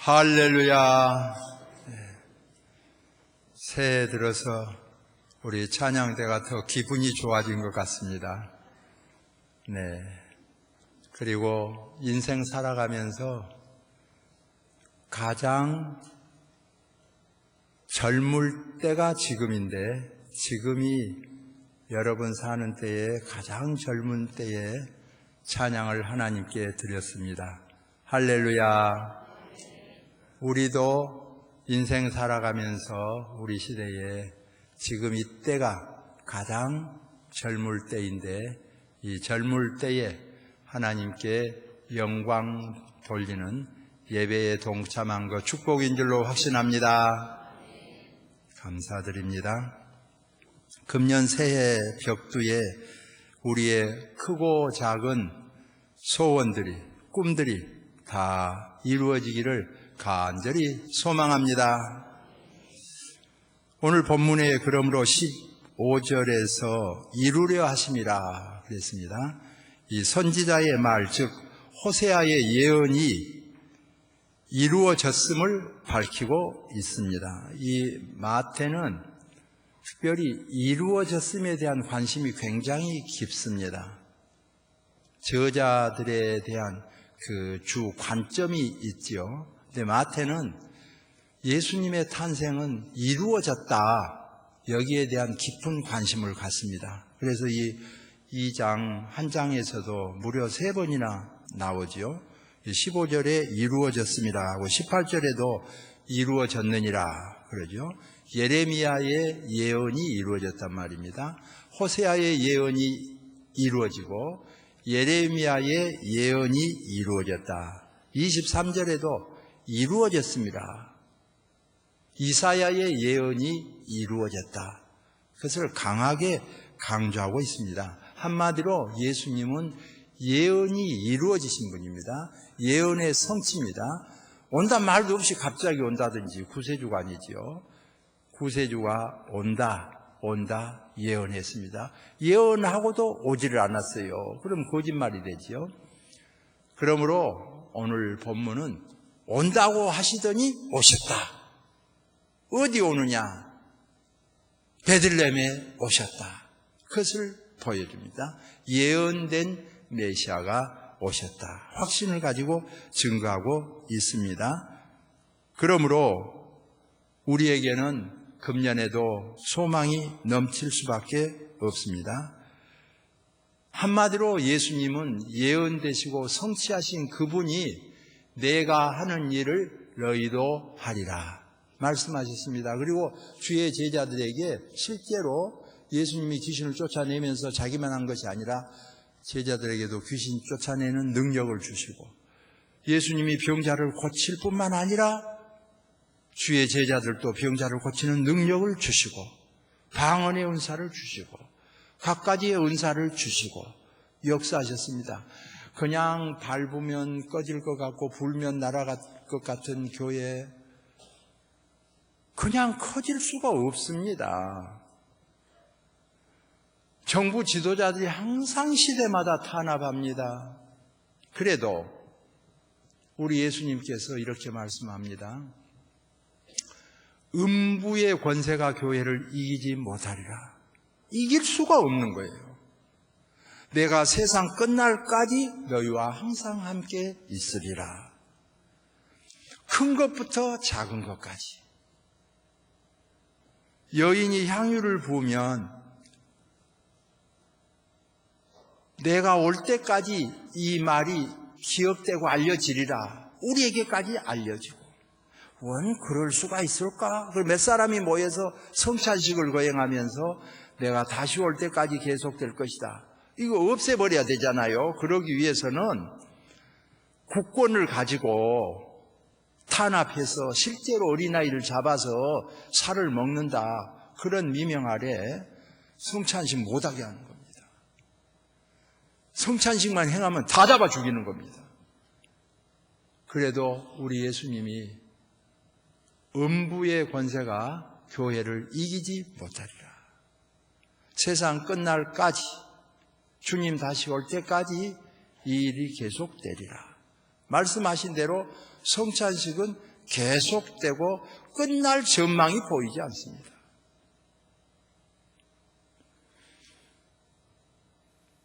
할렐루야. 새해 들어서 우리 찬양대가 더 기분이 좋아진 것 같습니다. 네. 그리고 인생 살아가면서 가장 젊을 때가 지금인데, 지금이 여러분 사는 때에 가장 젊은 때에 찬양을 하나님께 드렸습니다. 할렐루야. 우리도 인생 살아가면서 우리 시대에 지금 이때가 가장 젊을 때인데, 이 젊을 때에 하나님께 영광 돌리는 예배에 동참한 것 축복인 줄로 확신합니다. 감사드립니다. 금년 새해 벽두에 우리의 크고 작은 소원들이, 꿈들이 다 이루어지기를 간절히 소망합니다. 오늘 본문에 그러므로 15절에서 이루려 하심이라 그랬습니다. 이 선지자의 말, 즉 호세아의 예언이 이루어졌음을 밝히고 있습니다. 이 마태는 특별히 이루어졌음에 대한 관심이 굉장히 깊습니다. 저자들에 대한 그 주 관점이 있죠. 근데 마태는 예수님의 탄생은 이루어졌다, 여기에 대한 깊은 관심을 갖습니다. 그래서 이 2장 한 장에서도 무려 3번이나 나오죠. 15절에 이루어졌습니다 하고 18절에도 이루어졌느니라 그러죠. 예레미야의 예언이 이루어졌단 말입니다. 호세아의 예언이 이루어지고 예레미야의 예언이 이루어졌다. 23절에도 이루어졌습니다. 이사야의 예언이 이루어졌다. 그것을 강하게 강조하고 있습니다. 한마디로 예수님은 예언이 이루어지신 분입니다. 예언의 성취입니다. 온다 말도 없이 갑자기 온다든지 구세주가 아니지요. 구세주가 온다 예언했습니다. 예언하고도 오지를 않았어요. 그럼 거짓말이 되지요. 그러므로 오늘 본문은 온다고 하시더니 오셨다. 어디 오느냐? 베들레헴에 오셨다. 그것을 보여줍니다. 예언된 메시아가 오셨다. 확신을 가지고 증거하고 있습니다. 그러므로 우리에게는 금년에도 소망이 넘칠 수밖에 없습니다. 한마디로 예수님은 예언되시고 성취하신 그분이 내가 하는 일을 너희도 하리라 말씀하셨습니다. 그리고 주의 제자들에게 실제로 예수님이 귀신을 쫓아내면서 자기만 한 것이 아니라 제자들에게도 귀신 쫓아내는 능력을 주시고, 예수님이 병자를 고칠 뿐만 아니라 주의 제자들도 병자를 고치는 능력을 주시고, 방언의 은사를 주시고, 갖가지의 은사를 주시고 역사하셨습니다. 그냥 밟으면 꺼질 것 같고 불면 날아갈 것 같은 교회, 그냥 커질 수가 없습니다. 정부 지도자들이 항상 시대마다 탄압합니다. 그래도 우리 예수님께서 이렇게 말씀합니다. 음부의 권세가 교회를 이기지 못하리라. 이길 수가 없는 거예요. 내가 세상 끝날까지 너희와 항상 함께 있으리라. 큰 것부터 작은 것까지. 여인이 향유를 부으면 내가 올 때까지 이 말이 기억되고 알려지리라. 우리에게까지 알려지고. 원 그럴 수가 있을까? 몇 사람이 모여서 성찬식을 거행하면서 내가 다시 올 때까지 계속될 것이다. 이거 없애버려야 되잖아요. 그러기 위해서는 국권을 가지고 탄압해서 실제로 어린아이를 잡아서 살을 먹는다, 그런 미명 아래 성찬식 못하게 하는 겁니다. 성찬식만 행하면 다 잡아 죽이는 겁니다. 그래도 우리 예수님이 음부의 권세가 교회를 이기지 못하리라. 세상 끝날까지, 주님 다시 올 때까지 이 일이 계속되리라. 말씀하신 대로 성찬식은 계속되고 끝날 전망이 보이지 않습니다.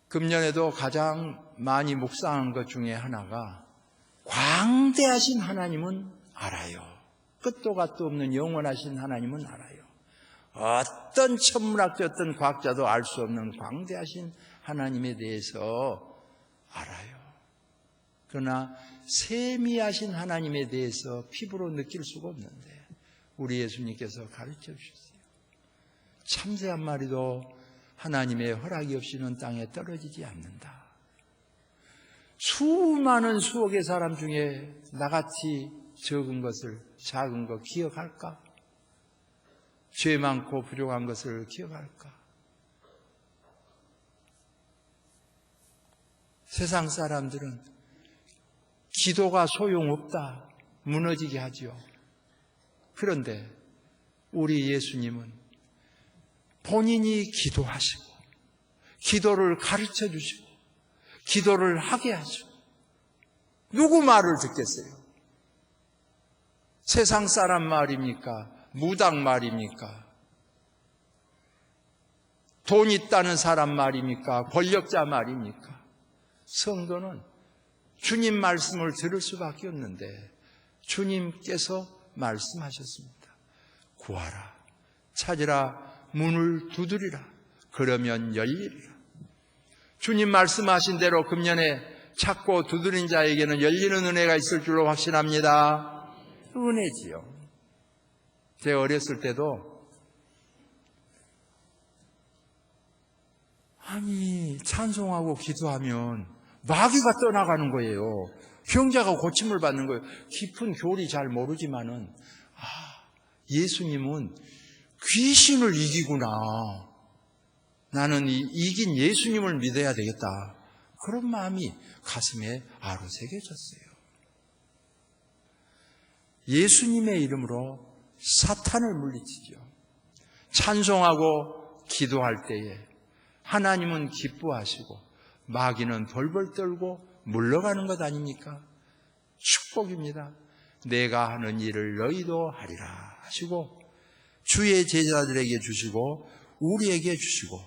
금년에도 가장 많이 묵상한 것 중에 하나가 광대하신 하나님은 알아요. 끝도 갓도 없는 영원하신 하나님은 알아요. 어떤 천문학자, 어떤 과학자도 알 수 없는 광대하신 하나님에 대해서 알아요. 그러나 세미하신 하나님에 대해서 피부로 느낄 수가 없는데 우리 예수님께서 가르쳐 주셨어요. 참새 한 마리도 하나님의 허락이 없이는 땅에 떨어지지 않는다. 수많은 수억의 사람 중에 나같이 적은 것을, 작은 것 기억할까? 죄 많고 부족한 것을 기억할까? 세상 사람들은 기도가 소용없다, 무너지게 하죠. 그런데 우리 예수님은 본인이 기도하시고 기도를 가르쳐 주시고 기도를 하게 하시고 누구 말을 듣겠어요? 세상 사람 말입니까? 무당 말입니까? 돈 있다는 사람 말입니까? 권력자 말입니까? 성도는 주님 말씀을 들을 수밖에 없는데 주님께서 말씀하셨습니다. 구하라, 찾으라, 문을 두드리라. 그러면 열리리라. 주님 말씀하신 대로 금년에 찾고 두드린 자에게는 열리는 은혜가 있을 줄로 확신합니다. 은혜지요. 제가 어렸을 때도 찬송하고 기도하면 마귀가 떠나가는 거예요. 병자가 고침을 받는 거예요. 깊은 교리 잘 모르지만은 예수님은 귀신을 이기구나. 나는 이긴 예수님을 믿어야 되겠다. 그런 마음이 가슴에 아로새겨졌어요. 예수님의 이름으로 사탄을 물리치죠. 찬송하고 기도할 때에 하나님은 기뻐하시고 마귀는 벌벌 떨고 물러가는 것 아닙니까? 축복입니다. 내가 하는 일을 너희도 하리라 하시고 주의 제자들에게 주시고 우리에게 주시고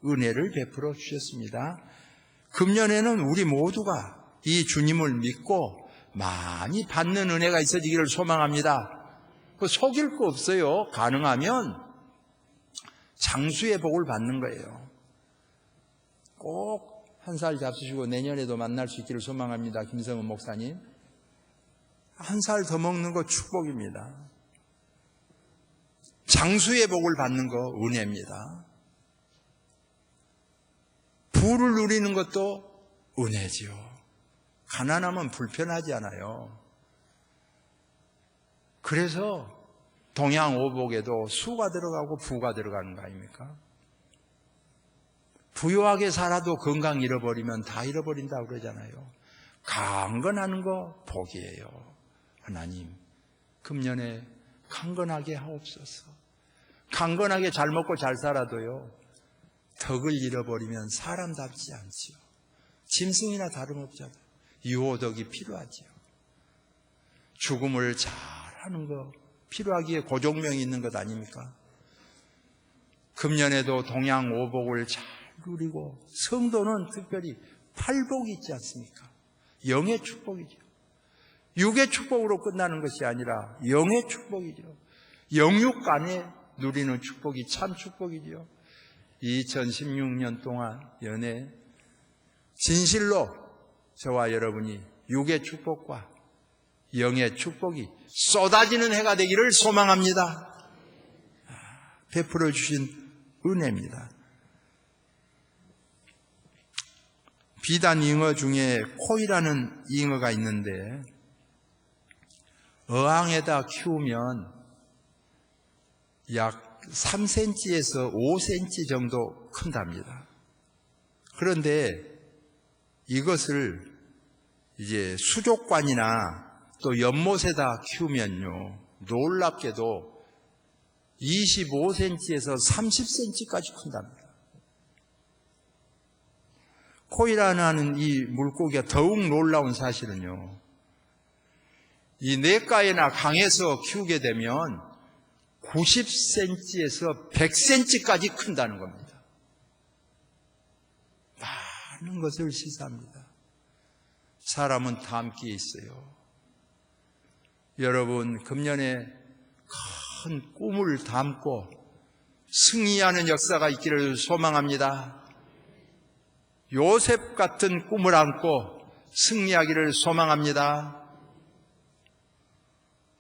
은혜를 베풀어 주셨습니다. 금년에는 우리 모두가 이 주님을 믿고 많이 받는 은혜가 있어지기를 소망합니다. 속일 거 없어요. 가능하면 장수의 복을 받는 거예요. 꼭 한 살 잡수시고 내년에도 만날 수 있기를 소망합니다. 김성은 목사님. 한 살 더 먹는 거 축복입니다. 장수의 복을 받는 거 은혜입니다. 부를 누리는 것도 은혜지요. 가난하면 불편하지 않아요. 그래서 동양오복에도 수가 들어가고 부가 들어가는 거 아닙니까? 부유하게 살아도 건강 잃어버리면 다 잃어버린다고 그러잖아요. 강건하는 거 복이에요. 하나님, 금년에 강건하게 하옵소서. 강건하게 잘 먹고 잘 살아도요, 덕을 잃어버리면 사람답지 않지요. 짐승이나 다름없잖아요. 유호덕이 필요하지요. 죽음을 잘하는 거 필요하기에 고종명이 있는 것 아닙니까? 금년에도 동양오복을 잘 누리고 성도는 특별히 팔복이 있지 않습니까? 영의 축복이죠. 육의 축복으로 끝나는 것이 아니라 영의 축복이죠. 영육 간에 누리는 축복이 참 축복이죠. 2016년 동안 연애 진실로 저와 여러분이 육의 축복과 영의 축복이 쏟아지는 해가 되기를 소망합니다. 베풀어 주신 은혜입니다. 비단 잉어 중에 코이라는 잉어가 있는데 어항에다 키우면 약 3cm에서 5cm 정도 큰답니다. 그런데 이것을 이제 수족관이나 또 연못에다 키우면요, 놀랍게도 25cm에서 30cm까지 큰답니다. 코이라는 이 물고기가 더욱 놀라운 사실은요, 이 냇가에나 강에서 키우게 되면 90cm에서 100cm까지 큰다는 겁니다. 많은 것을 시사합니다. 사람은 담기에 있어요. 여러분, 금년에 큰 꿈을 담고 승리하는 역사가 있기를 소망합니다. 요셉 같은 꿈을 안고 승리하기를 소망합니다.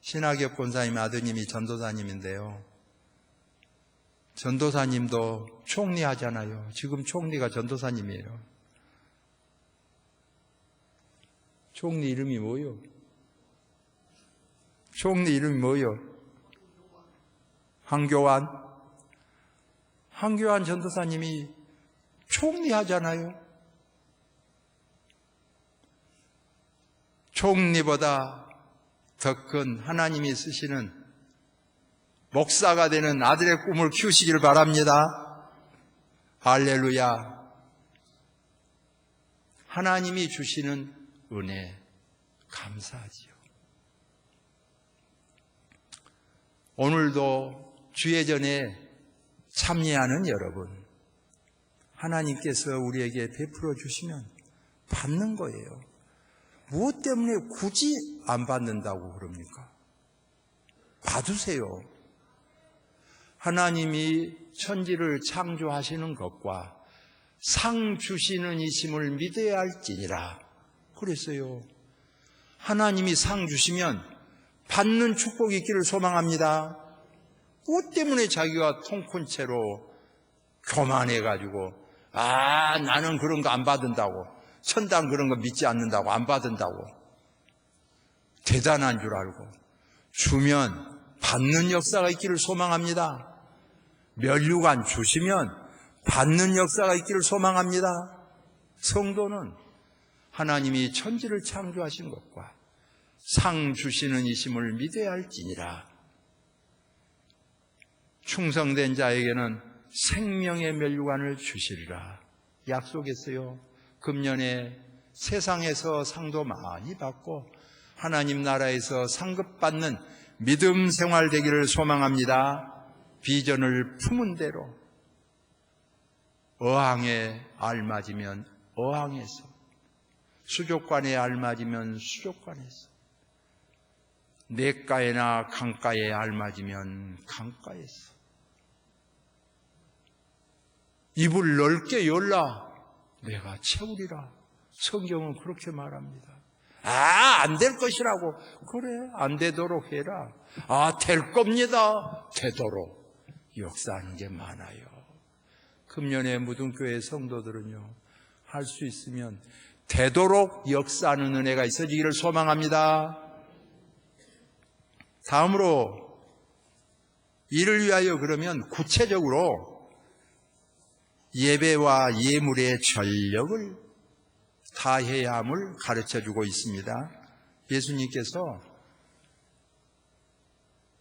신학엽 권사님 아드님이 전도사님인데요. 전도사님도 총리하잖아요. 지금 총리가 전도사님이에요. 총리 이름이 뭐요? 총리 이름이 뭐요? 황교안. 황교안 전도사님이 총리하잖아요. 총리보다 더 큰 하나님이 쓰시는 목사가 되는 아들의 꿈을 키우시기를 바랍니다. 할렐루야. 하나님이 주시는 은혜 감사하지요. 오늘도 주예전에 참여하는 여러분, 하나님께서 우리에게 베풀어 주시면 받는 거예요. 무엇 때문에 굳이 안 받는다고 그럽니까? 받으세요. 하나님이 천지를 창조하시는 것과 상 주시는 이심을 믿어야 할지니라 그랬어요. 하나님이 상 주시면 받는 축복이 있기를 소망합니다. 무엇 때문에 자기가 통큰 채로 교만해가지고 나는 그런 거 안 받는다고, 천당 그런 거 믿지 않는다고, 안 받는다고 대단한 줄 알고 주면 받는 역사가 있기를 소망합니다. 면류관 주시면 받는 역사가 있기를 소망합니다. 성도는 하나님이 천지를 창조하신 것과 상 주시는 이심을 믿어야 할지니라. 충성된 자에게는 생명의 면류관을 주시리라 약속했어요. 금년에 세상에서 상도 많이 받고 하나님 나라에서 상급받는 믿음 생활 되기를 소망합니다. 비전을 품은 대로 어항에 알맞으면 어항에서, 수족관에 알맞으면 수족관에서, 냇가에나 강가에 알맞으면 강가에서, 입을 넓게 열라 내가 채우리라. 성경은 그렇게 말합니다. 안 될 것이라고. 그래, 안 되도록 해라. 될 겁니다. 되도록 역사하는 게 많아요. 금년에 무등교회 성도들은요, 할 수 있으면 되도록 역사하는 은혜가 있어지기를 소망합니다. 다음으로 이를 위하여 그러면 구체적으로 예배와 예물의 전력을 다해야 함을 가르쳐주고 있습니다. 예수님께서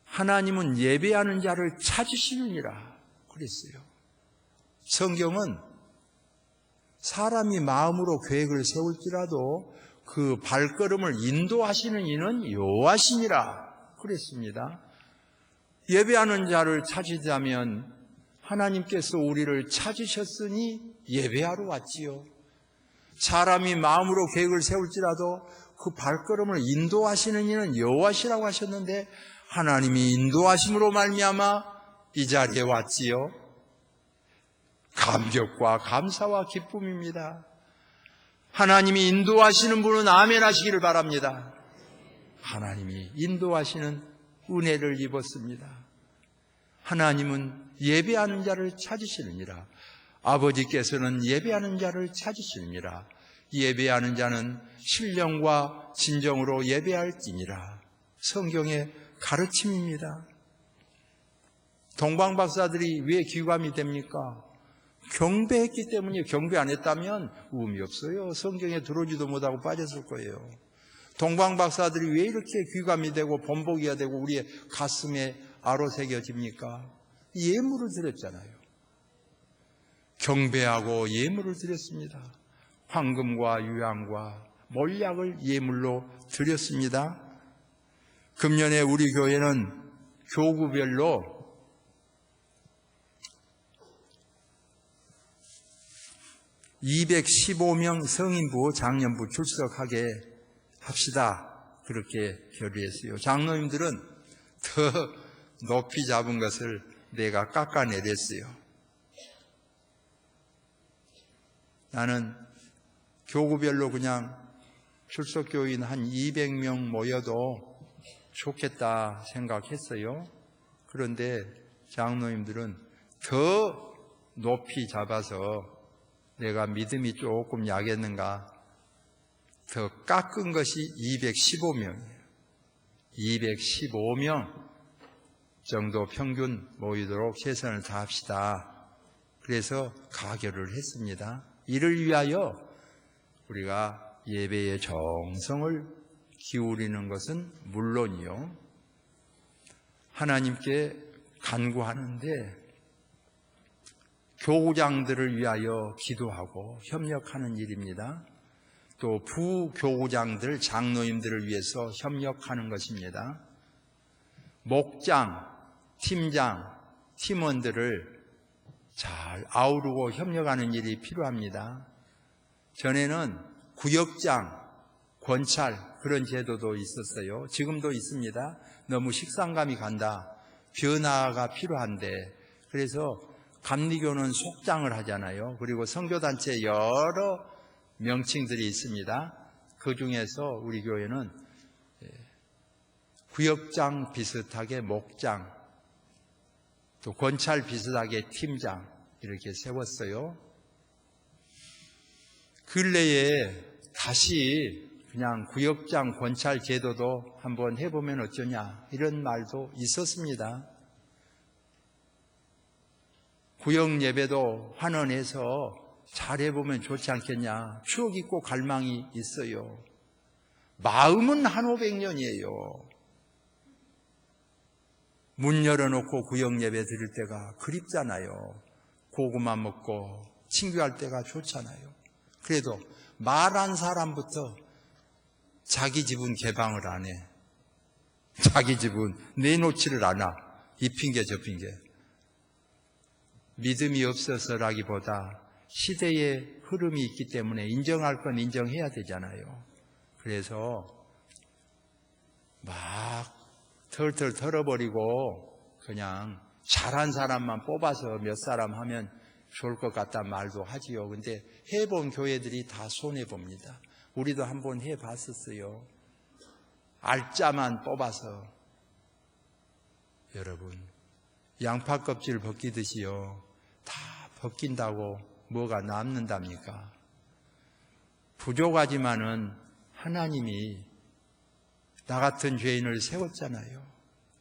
하나님은 예배하는 자를 찾으시느니라 그랬어요. 성경은 사람이 마음으로 계획을 세울지라도 그 발걸음을 인도하시는 이는 여호와시니라 그랬습니다. 예배하는 자를 찾으자면 하나님께서 우리를 찾으셨으니 예배하러 왔지요. 사람이 마음으로 계획을 세울지라도 그 발걸음을 인도하시는 이는 여호와시라고 하셨는데 하나님이 인도하심으로 말미암아 이 자리에 왔지요. 감격과 감사와 기쁨입니다. 하나님이 인도하시는 분은 아멘 하시기를 바랍니다. 하나님이 인도하시는 은혜를 입었습니다. 하나님은 예배하는 자를 찾으시느니라. 아버지께서는 예배하는 자를 찾으시느니라. 예배하는 자는 신령과 진정으로 예배할지니라. 성경의 가르침입니다. 동방박사들이 왜 귀감이 됩니까? 경배했기 때문이에요. 경배 안 했다면 의미 없어요. 성경에 들어오지도 못하고 빠졌을 거예요. 동방박사들이 왜 이렇게 귀감이 되고 본보기가 되고 우리의 가슴에 아로새겨집니까? 예물을 드렸잖아요. 경배하고 예물을 드렸습니다. 황금과 유향과 몰약을 예물로 드렸습니다. 금년에 우리 교회는 교구별로 215명 성인부, 장년부 출석하게 합시다. 그렇게 결의했어요. 장로님들은 더 높이 잡은 것을 내가 깎아내렸어요. 나는 교구별로 그냥 출석교인 한 200명 모여도 좋겠다 생각했어요. 그런데 장로님들은 더 높이 잡아서 내가 믿음이 조금 약했는가 더 깎은 것이 215명이에요. 215명 정도 평균 모이도록 최선을 다합시다. 그래서 가결을 했습니다. 이를 위하여 우리가 예배의 정성을 기울이는 것은 물론이요, 하나님께 간구하는데 교구장들을 위하여 기도하고 협력하는 일입니다. 또 부교구장들, 장로님들을 위해서 협력하는 것입니다. 목장, 팀장, 팀원들을 잘 아우르고 협력하는 일이 필요합니다. 전에는 구역장, 권찰 그런 제도도 있었어요. 지금도 있습니다. 너무 식상감이 간다. 변화가 필요한데, 그래서 감리교는 속장을 하잖아요. 그리고 선교단체 여러 명칭들이 있습니다. 그 중에서 우리 교회는 구역장 비슷하게 목장, 또 권찰 비슷하게 팀장 이렇게 세웠어요. 근래에 다시 그냥 구역장 권찰 제도도 한번 해보면 어쩌냐 이런 말도 있었습니다. 구역 예배도 환원해서 잘해보면 좋지 않겠냐. 추억 있고 갈망이 있어요. 마음은 한 500년이에요. 문 열어놓고 구역 예배 드릴 때가 그립잖아요. 고구마 먹고 친교할 때가 좋잖아요. 그래도 말한 사람부터 자기 집은 개방을 안 해. 자기 집은 내놓지를 않아. 이 핑계 저 핑계. 믿음이 없어서라기보다 시대의 흐름이 있기 때문에 인정할 건 인정해야 되잖아요. 그래서 막 털털 털어버리고 그냥 잘한 사람만 뽑아서 몇 사람 하면 좋을 것 같다는 말도 하지요. 근데 해본 교회들이 다 손해봅니다. 우리도 한번 해봤었어요. 알짜만 뽑아서. 여러분, 양파 껍질 벗기듯이요. 다 벗긴다고 뭐가 남는답니까? 부족하지만은 하나님이 나 같은 죄인을 세웠잖아요.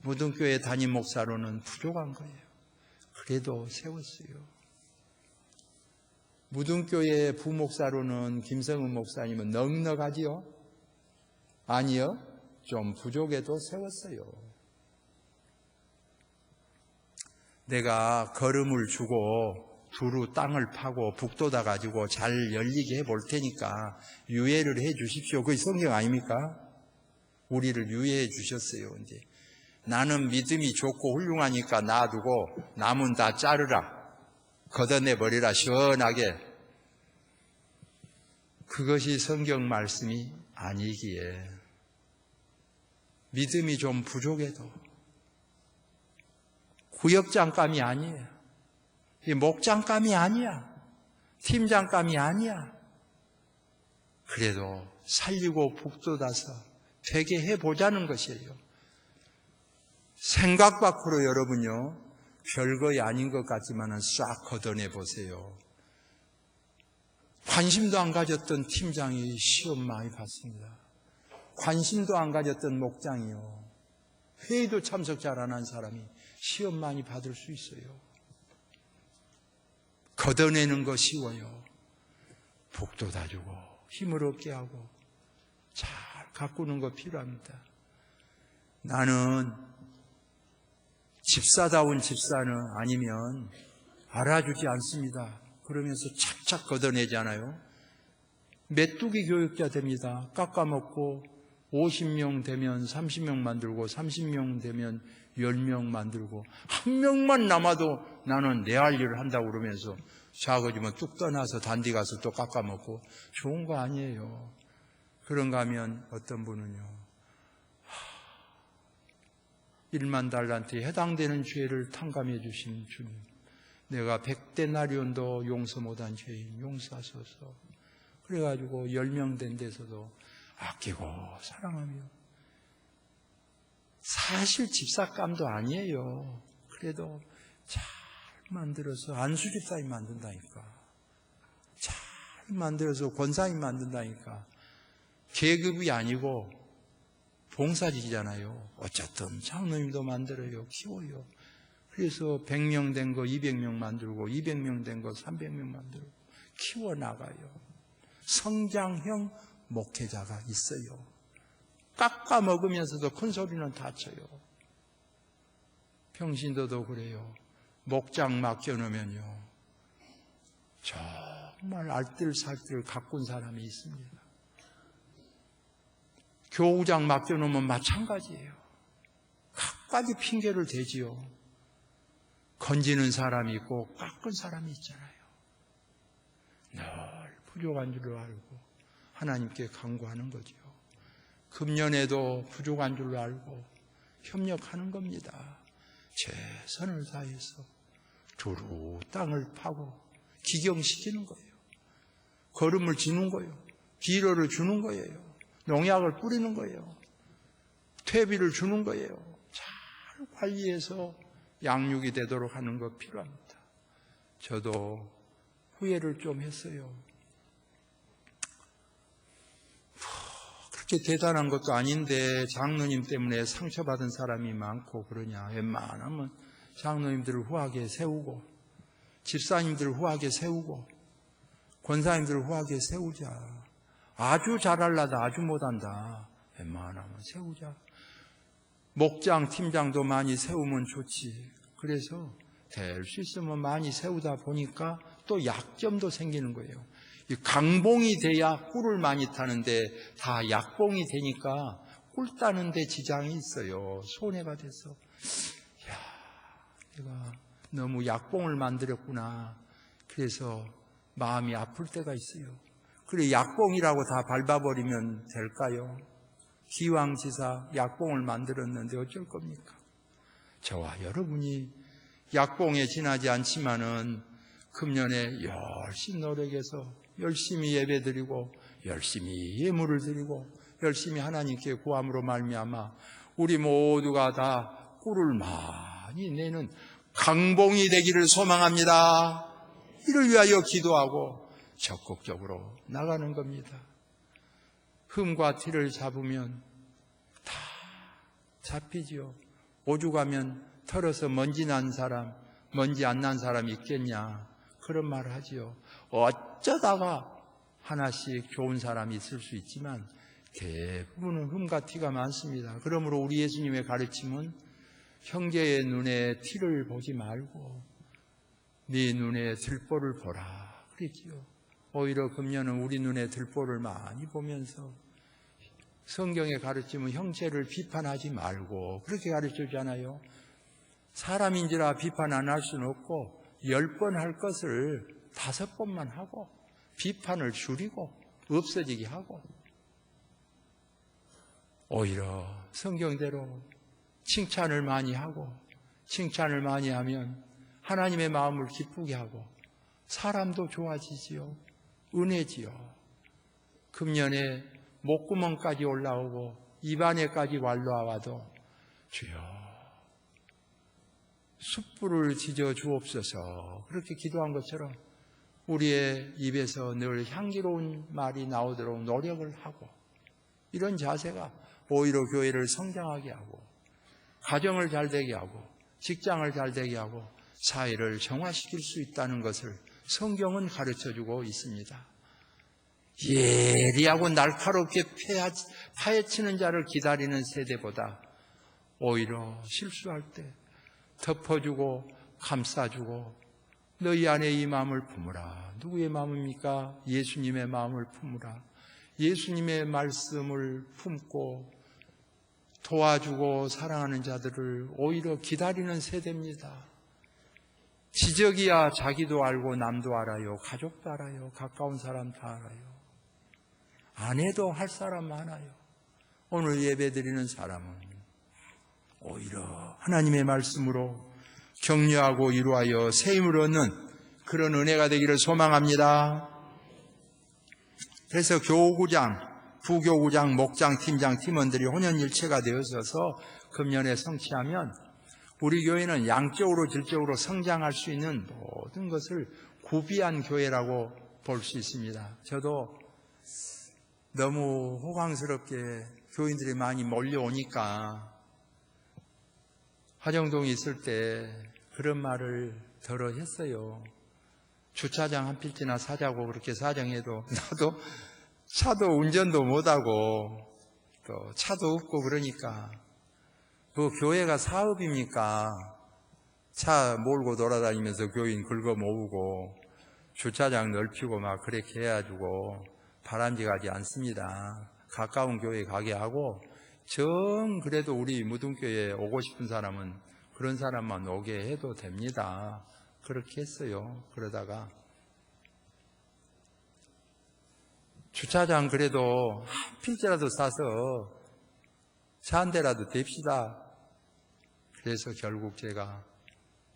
무등교회 담임 목사로는 부족한 거예요. 그래도 세웠어요. 무등교회 부목사로는 김성은 목사님은 넉넉하지요? 아니요. 좀 부족해도 세웠어요. 내가 걸음을 주고 두루 땅을 파고 북돋아 가지고 잘 열리게 해볼 테니까 유예를 해 주십시오. 그게 성경 아닙니까? 우리를 유예해 주셨어요. 근데 나는 믿음이 좋고 훌륭하니까 놔두고 남은 다 자르라. 걷어내버리라. 시원하게. 그것이 성경 말씀이 아니기에 믿음이 좀 부족해도 구역장감이 아니에요. 목장감이 아니야. 팀장감이 아니야. 그래도 살리고 북돋아서 되게 해보자는 것이에요. 생각 밖으로 여러분요, 별거이 아닌 것 같지만 싹 걷어내보세요. 관심도 안 가졌던 팀장이 시험 많이 봤습니다. 관심도 안 가졌던 목장이요, 회의도 참석 잘 안 한 사람이 시험 많이 받을 수 있어요. 걷어내는 거 쉬워요. 북돋아주고 힘을 얻게 하고 잘 가꾸는 거 필요합니다. 나는 집사다운 집사는 아니면 알아주지 않습니다. 그러면서 착착 걷어내잖아요. 메뚜기 교육자 됩니다. 깎아먹고 50명 되면 30명 만들고 30명 되면 10명 만들고 한 명만 남아도 나는 내 할 일을 한다고 그러면서 작아지면 뚝 떠나서 단디 가서 또 깎아먹고 좋은 거 아니에요. 그런가 하면 어떤 분은요 1만 달란트에 해당되는 죄를 탕감해 주신 주님, 내가 100데나리온도 용서 못한 죄인 용서하소서. 그래가지고 10명 된 데서도 아끼고 사랑하며, 사실 집사감도 아니에요. 그래도 잘 만들어서 안수집사님 만든다니까, 잘 만들어서 권사님 만든다니까. 계급이 아니고 봉사직이잖아요. 어쨌든 장로님도 만들어요, 키워요. 그래서 100명 된 거 200명 만들고 200명 된 거 300명 만들고 키워나가요. 성장형 목회자가 있어요. 깎아 먹으면서도 큰 소리는 다 쳐요. 평신도도 그래요. 목장 맡겨놓으면요 정말 알뜰살뜰 가꾼 사람이 있습니다. 교우장 맡겨놓으면 마찬가지예요. 각가지 핑계를 대지요. 건지는 사람이 있고 깎은 사람이 있잖아요. 늘 부족한 줄로 알고 하나님께 간구하는 거죠. 금년에도 부족한 줄로 알고 협력하는 겁니다. 최선을 다해서 두루 땅을 파고 기경시키는 거예요. 거름을 지는 거예요. 비료를 주는 거예요. 농약을 뿌리는 거예요. 퇴비를 주는 거예요. 잘 관리해서 양육이 되도록 하는 거 필요합니다. 저도 후회를 좀 했어요. 그렇게 대단한 것도 아닌데 장로님 때문에 상처받은 사람이 많고 그러냐. 웬만하면 장로님들을 후하게 세우고 집사님들을 후하게 세우고 권사님들을 후하게 세우자. 아주 잘하려다 아주 못한다. 웬만하면 세우자. 목장, 팀장도 많이 세우면 좋지. 그래서 될 수 있으면 많이 세우다 보니까 또 약점도 생기는 거예요. 강봉이 돼야 꿀을 많이 타는데 다 약봉이 되니까 꿀 따는데 지장이 있어요. 손해가 돼서 내가 너무 약봉을 만들었구나. 그래서 마음이 아플 때가 있어요. 그래 약봉이라고 다 밟아버리면 될까요? 기왕지사 약봉을 만들었는데 어쩔 겁니까? 저와 여러분이 약봉에 지나지 않지만은 금년에 열심히 노력해서 열심히 예배드리고 열심히 예물을 드리고 열심히 하나님께 구함으로 말미암아 우리 모두가 다 꿀을 많이 내는 강봉이 되기를 소망합니다. 이를 위하여 기도하고 적극적으로 나가는 겁니다. 흠과 티를 잡으면 다 잡히지요. 오죽하면 털어서 먼지 난 사람, 먼지 안 난 사람이 있겠냐, 그런 말을 하지요. 어쩌다가 하나씩 좋은 사람이 있을 수 있지만 대부분은 흠과 티가 많습니다. 그러므로 우리 예수님의 가르침은 형제의 눈에 티를 보지 말고 네 눈에 들보를 보라 그랬지요. 오히려 금년은 우리 눈에 들보를 많이 보면서 성경의 가르침은 형제를 비판하지 말고 그렇게 가르쳐주잖아요. 사람인지라 비판 안 할 수는 없고 10번 할 것을 5번만 하고 비판을 줄이고 없어지게 하고 오히려 성경대로 칭찬을 많이 하고 칭찬을 많이 하면 하나님의 마음을 기쁘게 하고 사람도 좋아지지요. 은혜지요. 금년에 목구멍까지 올라오고 입안에까지 완로와도 주여 숯불을 지져 주옵소서 그렇게 기도한 것처럼 우리의 입에서 늘 향기로운 말이 나오도록 노력을 하고 이런 자세가 오히려 교회를 성장하게 하고 가정을 잘되게 하고 직장을 잘되게 하고 사회를 정화시킬 수 있다는 것을 성경은 가르쳐주고 있습니다. 예리하고 날카롭게 파헤치는 자를 기다리는 세대보다 오히려 실수할 때 덮어주고 감싸주고 너희 안에 이 마음을 품으라. 누구의 마음입니까? 예수님의 마음을 품으라. 예수님의 말씀을 품고 도와주고 사랑하는 자들을 오히려 기다리는 세대입니다. 지적이야 자기도 알고 남도 알아요. 가족도 알아요. 가까운 사람 다 알아요. 안 해도 할 사람 많아요. 오늘 예배드리는 사람은 오히려 하나님의 말씀으로 격려하고 위로하여 새 힘을 얻는 그런 은혜가 되기를 소망합니다. 그래서 교구장, 부교구장, 목장, 팀장, 팀원들이 혼연일체가 되어서서 금년에 성취하면 우리 교회는 양적으로 질적으로 성장할 수 있는 모든 것을 구비한 교회라고 볼 수 있습니다. 저도 너무 호강스럽게 교인들이 많이 몰려오니까 화정동에 있을 때 그런 말을 들어 했어요. 주차장 한 필지나 사자고 그렇게 사정해도 나도 차도 운전도 못하고 또 차도 없고 그러니까 그 교회가 사업입니까? 차 몰고 돌아다니면서 교인 긁어 모으고 주차장 넓히고 막 그렇게 해가지고 바람직하지 않습니다. 가까운 교회 가게 하고 정 그래도 우리 무등교회에 오고 싶은 사람은 그런 사람만 오게 해도 됩니다. 그렇게 했어요. 그러다가 주차장 그래도 한 필지라도 싸서 차 한 대라도 댑시다. 그래서 결국 제가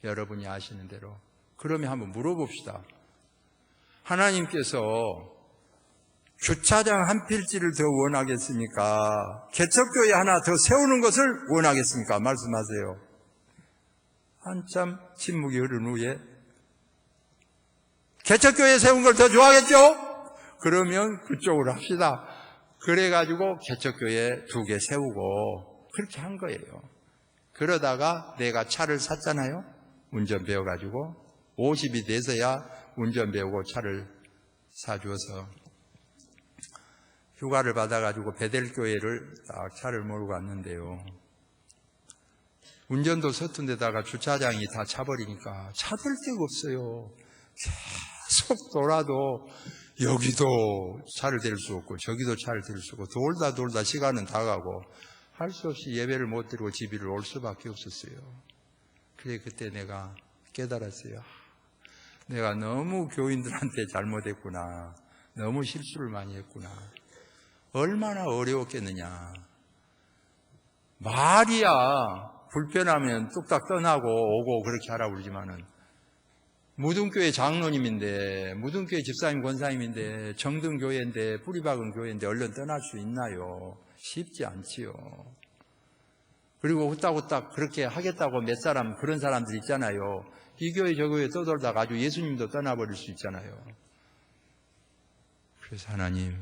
여러분이 아시는 대로 그러면 한번 물어봅시다. 하나님께서 주차장 한 필지를 더 원하겠습니까? 개척교회 하나 더 세우는 것을 원하겠습니까? 말씀하세요. 한참 침묵이 흐른 후에 개척교회 세운 걸 더 좋아하겠죠? 그러면 그쪽으로 합시다. 그래가지고 개척교회 2개 세우고 그렇게 한 거예요. 그러다가 내가 차를 샀잖아요. 운전 배워가지고 50이 돼서야 운전 배우고 차를 사주어서 휴가를 받아가지고 베델교회를 딱 차를 몰고 갔는데요. 운전도 서툰 데다가 주차장이 다 차버리니까 차댈 데가 없어요. 계속 돌아도 여기도 차를 댈 수 없고 저기도 차를 댈 수 없고 돌다 시간은 다 가고 할 수 없이 예배를 못 드리고 집으로 올 수밖에 없었어요. 그래 그때 내가 깨달았어요. 내가 너무 교인들한테 잘못했구나. 너무 실수를 많이 했구나. 얼마나 어려웠겠느냐. 말이야 불편하면 뚝딱 떠나고 오고 그렇게 하라고 그러지만은 무등교회 장로님인데 무등교회 집사님 권사님인데 정등교회인데 뿌리박은 교회인데 얼른 떠날 수 있나요? 쉽지 않지요. 그리고 후딱후딱 그렇게 하겠다고 몇 사람 그런 사람들 있잖아요. 이 교회 저 교회 떠돌다가 아주 예수님도 떠나버릴 수 있잖아요. 그래서 하나님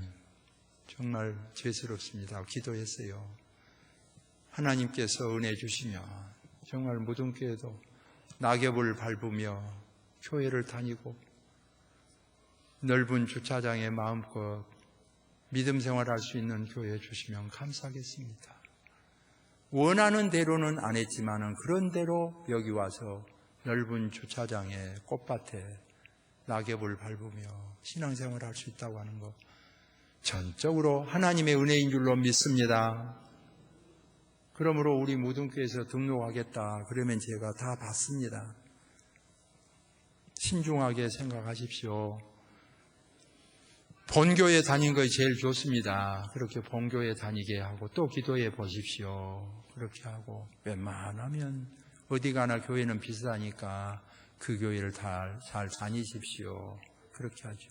정말 죄스럽습니다. 기도했어요. 하나님께서 은혜 주시면 정말 무등교회도 낙엽을 밟으며 교회를 다니고 넓은 주차장에 마음껏 믿음 생활할 수 있는 교회 주시면 감사하겠습니다. 원하는 대로는 안 했지만은 그런 대로 여기 와서 넓은 주차장에 꽃밭에 낙엽을 밟으며 신앙생활을 할 수 있다고 하는 것 전적으로 하나님의 은혜인 줄로 믿습니다. 그러므로 우리 무등교회에서 등록하겠다 그러면 제가 다 받습니다. 신중하게 생각하십시오. 본교회 다닌 것이 제일 좋습니다. 그렇게 본교회 다니게 하고 또 기도해 보십시오. 그렇게 하고 웬만하면 어디 가나 교회는 비싸니까 그 교회를 잘 다니십시오. 그렇게 하죠.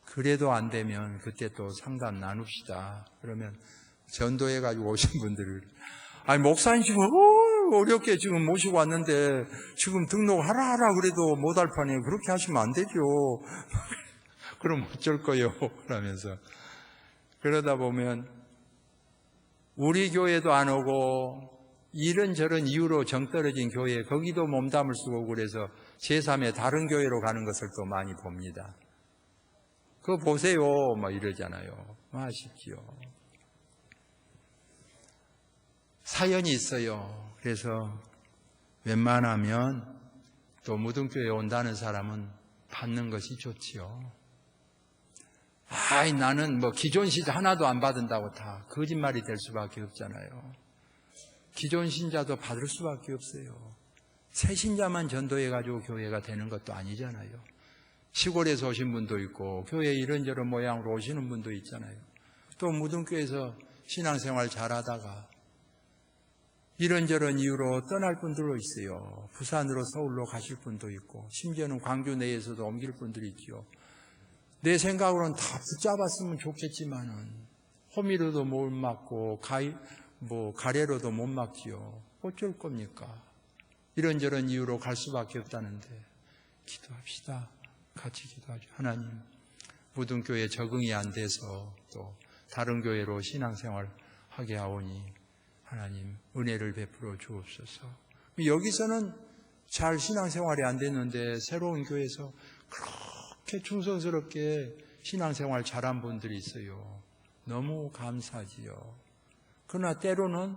그래도 안 되면 그때 또 상담 나눕시다. 그러면 전도해가지고 오신 분들을 아니 목사님 지금 어렵게 지금 모시고 왔는데 지금 등록하라 그래도 못할 판에 그렇게 하시면 안 되죠. 그럼 어쩔 거요? 그러면서 그러다 보면 우리 교회도 안 오고 이런저런 이유로 정 떨어진 교회 거기도 몸담을 쓰고 그래서 제3의 다른 교회로 가는 것을 또 많이 봅니다. 그거 보세요 뭐 이러잖아요. 아쉽지요. 사연이 있어요. 그래서 웬만하면 또 무등교회에 온다는 사람은 받는 것이 좋지요. 아이, 나는 뭐 기존 신자 하나도 안 받은다고 다 거짓말이 될 수밖에 없잖아요. 기존 신자도 받을 수밖에 없어요. 새 신자만 전도해가지고 교회가 되는 것도 아니잖아요. 시골에서 오신 분도 있고 교회 이런저런 모양으로 오시는 분도 있잖아요. 또 무등교에서 신앙생활 잘하다가 이런저런 이유로 떠날 분들도 있어요. 부산으로 서울로 가실 분도 있고 심지어는 광주 내에서도 옮길 분들이 있죠. 내 생각으로는 다 붙잡았으면 좋겠지만은 호미로도 못 막고 가래로도 못 막지요. 어쩔 겁니까? 이런저런 이유로 갈 수밖에 없다는데 기도합시다. 같이 기도하죠. 하나님, 무등교회에 적응이 안 돼서 또 다른 교회로 신앙생활 하게 하오니 하나님 은혜를 베풀어 주옵소서. 여기서는 잘 신앙생활이 안 됐는데 새로운 교회에서 그렇게 충성스럽게 신앙생활 잘한 분들이 있어요. 너무 감사하지요. 그러나 때로는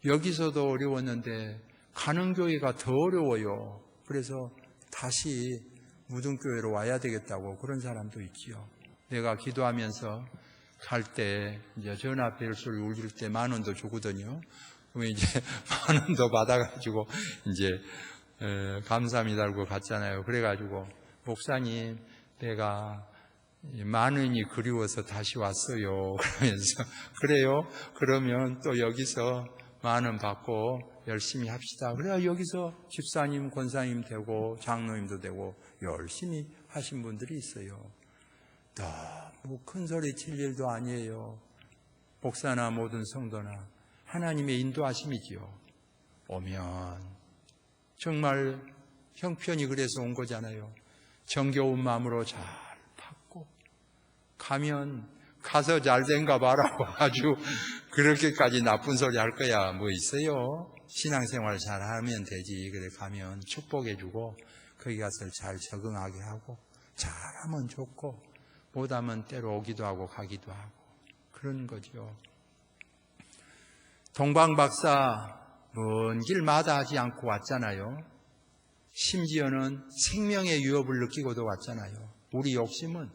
여기서도 어려웠는데 가는 교회가 더 어려워요. 그래서 다시 무등교회로 와야 되겠다고 그런 사람도 있지요. 내가 기도하면서 갈 때 이제 전화 벨 소리 울릴 때 10,000원도 주거든요. 그러면 이제 10,000원도 받아가지고 이제 감사합니다 하고 갔잖아요. 그래가지고 목사님, 내가 10,000원이 그리워서 다시 왔어요. 그러면서 그래요? 그러면 또 여기서 10,000원 받고 열심히 합시다. 그래야 여기서 집사님, 권사님 되고 장로님도 되고 열심히 하신 분들이 있어요. 너무 큰 소리 칠 일도 아니에요. 목사나 모든 성도나 하나님의 인도하심이지요. 오면 정말 형편이 그래서 온 거잖아요. 정겨운 마음으로 잘 받고 가면 가서 잘 된가 봐라고 아주 그렇게까지 나쁜 소리 할 거야 뭐 있어요. 신앙생활 잘 하면 되지. 그래 가면 축복해 주고 거기 가서 잘 적응하게 하고 잘하면 좋고 못하면 때로 오기도 하고 가기도 하고 그런 거죠. 동방박사 먼 길 마다하지 않고 왔잖아요. 심지어는 생명의 위협을 느끼고도 왔잖아요. 우리 욕심은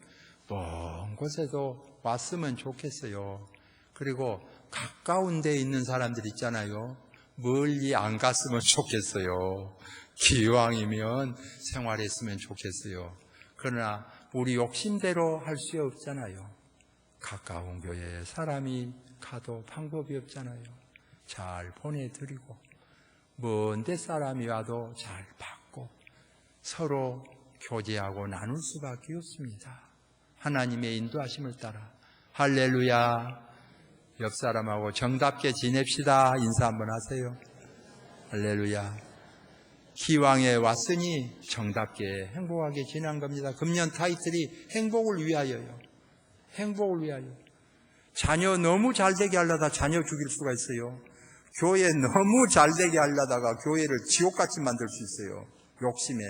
먼 곳에도 왔으면 좋겠어요. 그리고 가까운 데에 있는 사람들 있잖아요. 멀리 안 갔으면 좋겠어요. 기왕이면 생활했으면 좋겠어요. 그러나 우리 욕심대로 할 수 없잖아요. 가까운 교회에 사람이 가도 방법이 없잖아요. 잘 보내드리고 먼 데 사람이 와도 잘 받고 서로 교제하고 나눌 수밖에 없습니다. 하나님의 인도하심을 따라 할렐루야. 옆 사람하고 정답게 지냅시다. 인사 한번 하세요. 할렐루야. 기왕에 왔으니 정답게 행복하게 지난 겁니다. 금년 타이틀이 행복을 위하여요. 행복을 위하여. 자녀 너무 잘되게 하려다 자녀 죽일 수가 있어요. 교회 너무 잘되게 하려다가 교회를 지옥같이 만들 수 있어요. 욕심에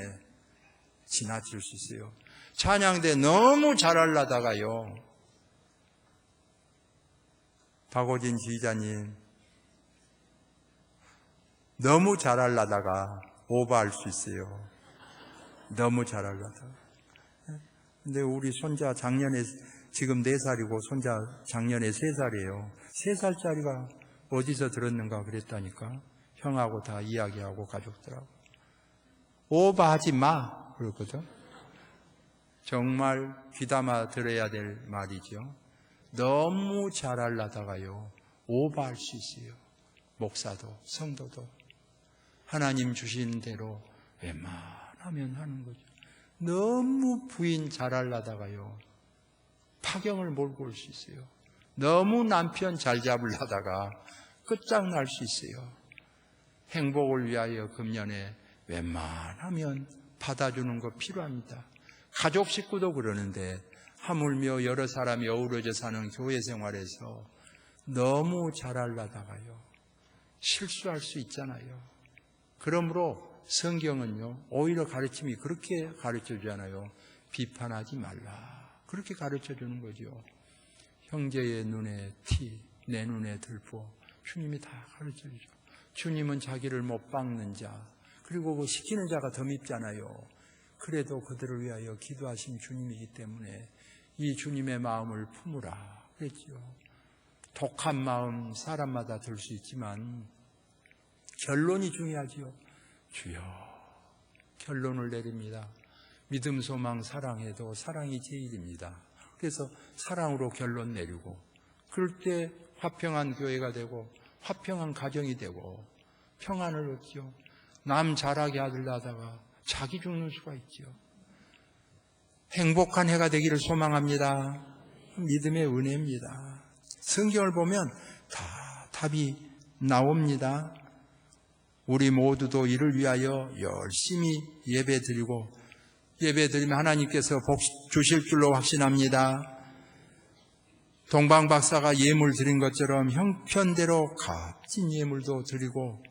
지나칠 수 있어요. 찬양대 너무 잘하려다가요. 박오진 지휘자님 너무 잘하려다가 오버할 수 있어요. 너무 잘하려다가. 근데 우리 손자 작년에 지금 4살이고 손자 작년에 3살이에요. 3살짜리가 어디서 들었는가 그랬다니까. 형하고 다 이야기하고 가족들하고. 오버하지 마 그러거든. 정말 귀담아 들어야 될 말이죠. 너무 잘하려다가요 오버할 수 있어요. 목사도 성도도 하나님 주신 대로 웬만하면 하는 거죠. 너무 부인 잘하려다가요 파경을 몰고 올 수 있어요. 너무 남편 잘 잡으려다가 끝장날 수 있어요. 행복을 위하여 금년에 웬만하면 받아주는 거 필요합니다. 가족 식구도 그러는데 하물며 여러 사람이 어우러져 사는 교회 생활에서 너무 잘하려다가요 실수할 수 있잖아요. 그러므로 성경은요 오히려 가르침이 그렇게 가르쳐주잖아요. 비판하지 말라. 그렇게 가르쳐주는 거죠. 형제의 눈에 티, 내 눈에 들보 주님이 다 가르쳐주죠. 주님은 자기를 못 박는 자 그리고 그 시키는 자가 더 밉잖아요. 그래도 그들을 위하여 기도하신 주님이기 때문에 이 주님의 마음을 품으라 그랬죠. 독한 마음 사람마다 들 수 있지만 결론이 중요하지요. 주여, 결론을 내립니다. 믿음, 소망, 사랑해도 사랑이 제일입니다. 그래서 사랑으로 결론 내리고, 그럴 때 화평한 교회가 되고 화평한 가정이 되고 평안을 얻죠. 남 잘하게 하려다가 자기 죽는 수가 있죠. 행복한 해가 되기를 소망합니다. 믿음의 은혜입니다. 성경을 보면 다 답이 나옵니다. 우리 모두도 이를 위하여 열심히 예배드리고, 예배드리면 하나님께서 복 주실 줄로 확신합니다. 동방박사가 예물 드린 것처럼 형편대로 값진 예물도 드리고,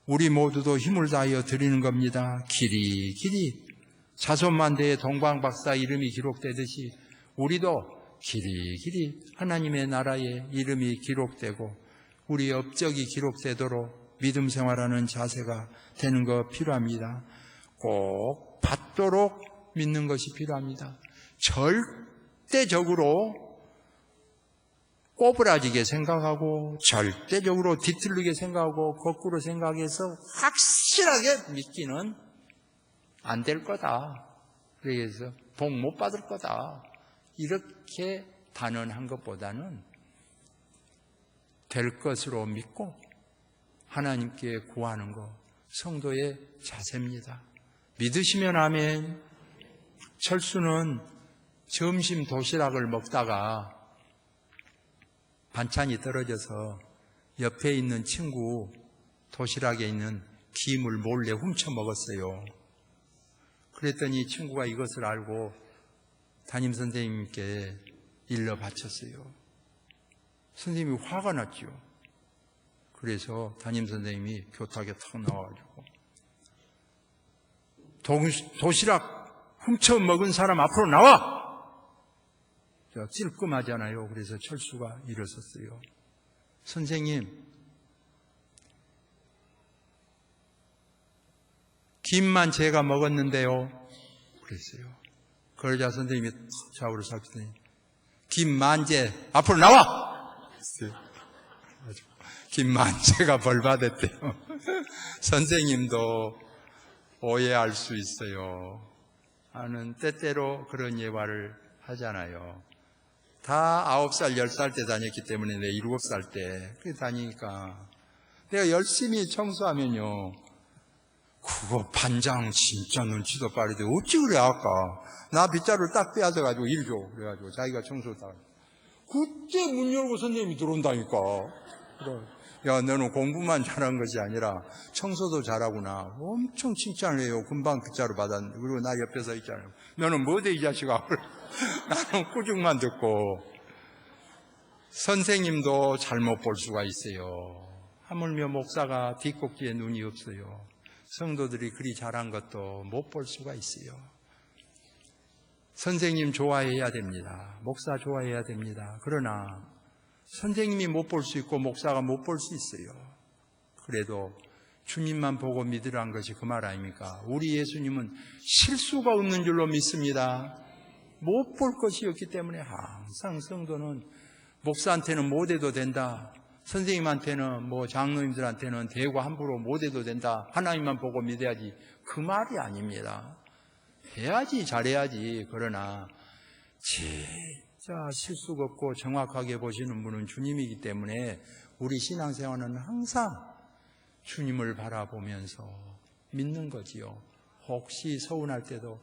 우리 모두도 힘을 다하여 드리는 겁니다. 길이 자손만대의 동방박사 이름이 기록되듯이 우리도 길이 하나님의 나라의 이름이 기록되고 우리 업적이 기록되도록 믿음 생활하는 자세가 되는 거 필요합니다. 꼭 받도록 믿는 것이 필요합니다. 절대적으로 꼬부라지게 생각하고 절대적으로 뒤틀리게 생각하고 거꾸로 생각해서 확실하게 믿기는 안 될 거다. 그래서 복 못 받을 거다. 이렇게 단언한 것보다는 될 것으로 믿고 하나님께 구하는 것, 성도의 자세입니다. 믿으시면 아멘. 철수는 점심 도시락을 먹다가 반찬이 떨어져서 옆에 있는 친구 도시락에 있는 김을 몰래 훔쳐 먹었어요. 그랬더니 친구가 이것을 알고 담임선생님께 일러 바쳤어요. 선생님이 화가 났죠. 그래서 담임선생님이 교탁에 탁 나와가지고 도시락 훔쳐 먹은 사람 앞으로 나와! 찔끔하잖아요. 그래서 철수가 일어섰어요. 선생님, 김만 제가 먹었는데요. 그랬어요. 그러자 선생님이 좌우로 살피더니 김만재 앞으로 나와! 김만재가 벌받았대요. 선생님도 오해할 수 있어요. 나는 때때로 그런 예화를 하잖아요. 다 9살, 10살 때 다녔기 때문에 내 7살 때 다니니까 내가 열심히 청소하면요, 그거 반장 진짜 눈치도 빠르대. 어찌 그래 아까 나 빗자루를 딱 빼앗아가지고 일 줘. 그래가지고 자기가 청소를 딱. 그때 문 열고 선생님이 들어온다니까. 그래. 야, 너는 공부만 잘한 것이 아니라 청소도 잘하구나. 엄청 칭찬을 해요. 금방 빗자루 받았는데. 그리고 나 옆에 서 있잖아요. 너는 뭐대 이 자식아. 나는 꾸중만 듣고. 선생님도 잘못 볼 수가 있어요. 하물며 목사가 뒷꼭지에 눈이 없어요. 성도들이 그리 잘한 것도 못 볼 수가 있어요. 선생님 좋아해야 됩니다. 목사 좋아해야 됩니다. 그러나 선생님이 못 볼 수 있고 목사가 못 볼 수 있어요. 그래도 주님만 보고 믿으라는 것이 그 말 아닙니까? 우리 예수님은 실수가 없는 줄로 믿습니다. 못 볼 것이었기 때문에 항상 성도는 목사한테는 못해도 된다. 선생님한테는 장로님들한테는 대고 함부로 못해도 된다. 하나님만 보고 믿어야지. 그 말이 아닙니다. 해야지, 잘해야지. 그러나 진짜 실수가 없고 정확하게 보시는 분은 주님이기 때문에 우리 신앙생활은 항상 주님을 바라보면서 믿는 거지요. 혹시 서운할 때도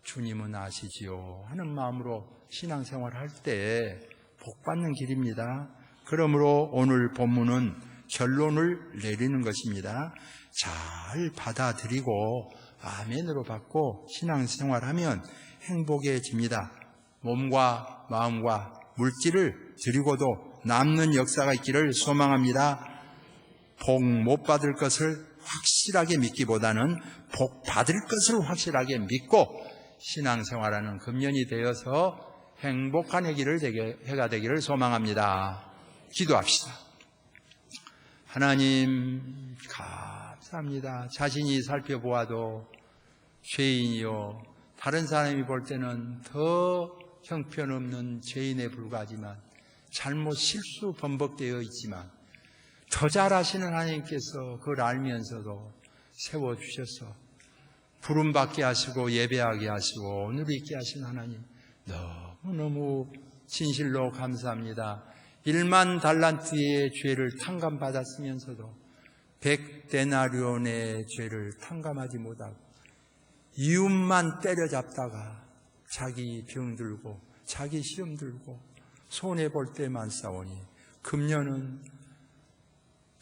주님은 아시지요 하는 마음으로 신앙생활 할 때 복받는 길입니다. 그러므로 오늘 본문은 결론을 내리는 것입니다. 잘 받아들이고 아멘으로 받고 신앙생활하면 행복해집니다. 몸과 마음과 물질을 드리고도 남는 역사가 있기를 소망합니다. 복 못 받을 것을 확실하게 믿기보다는 복 받을 것을 확실하게 믿고 신앙생활하는 금년이 되어서 행복한 해가 되기를 소망합니다. 기도합시다. 하나님 감사합니다. 자신이 살펴보아도 죄인이요, 다른 사람이 볼 때는 더 형편없는 죄인에 불과하지만 잘못 실수 번복되어 있지만 더 잘하시는 하나님께서 그걸 알면서도 세워주셔서 부름받게 하시고 예배하게 하시고 오늘 있게 하신 하나님 너무너무 진실로 감사합니다. 1만 달란트의 죄를 탕감받았으면서도 100데나리온의 죄를 탕감하지 못하고 이웃만 때려잡다가 자기 병 들고 자기 시험 들고 손해볼 때만 싸우니 금년은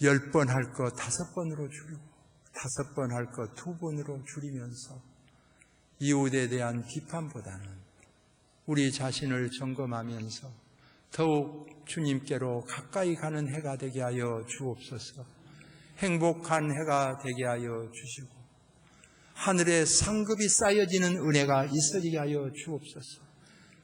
10번 할 거 5번으로 줄이고 5번 할 거 2번으로 줄이면서 이웃에 대한 비판보다는 우리 자신을 점검하면서 더욱 주님께로 가까이 가는 해가 되게 하여 주옵소서. 행복한 해가 되게 하여 주시고 하늘에 상급이 쌓여지는 은혜가 있어지게 하여 주옵소서.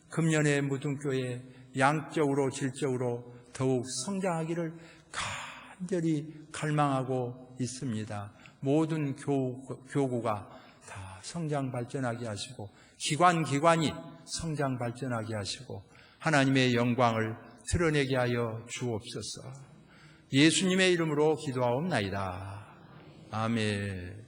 금년의 무등교회 양적으로 질적으로 더욱 성장하기를 간절히 갈망하고 있습니다. 모든 교구가 다 성장 발전하게 하시고 기관이 성장 발전하게 하시고 하나님의 영광을 드러내게 하여 주옵소서. 예수님의 이름으로 기도하옵나이다. 아멘.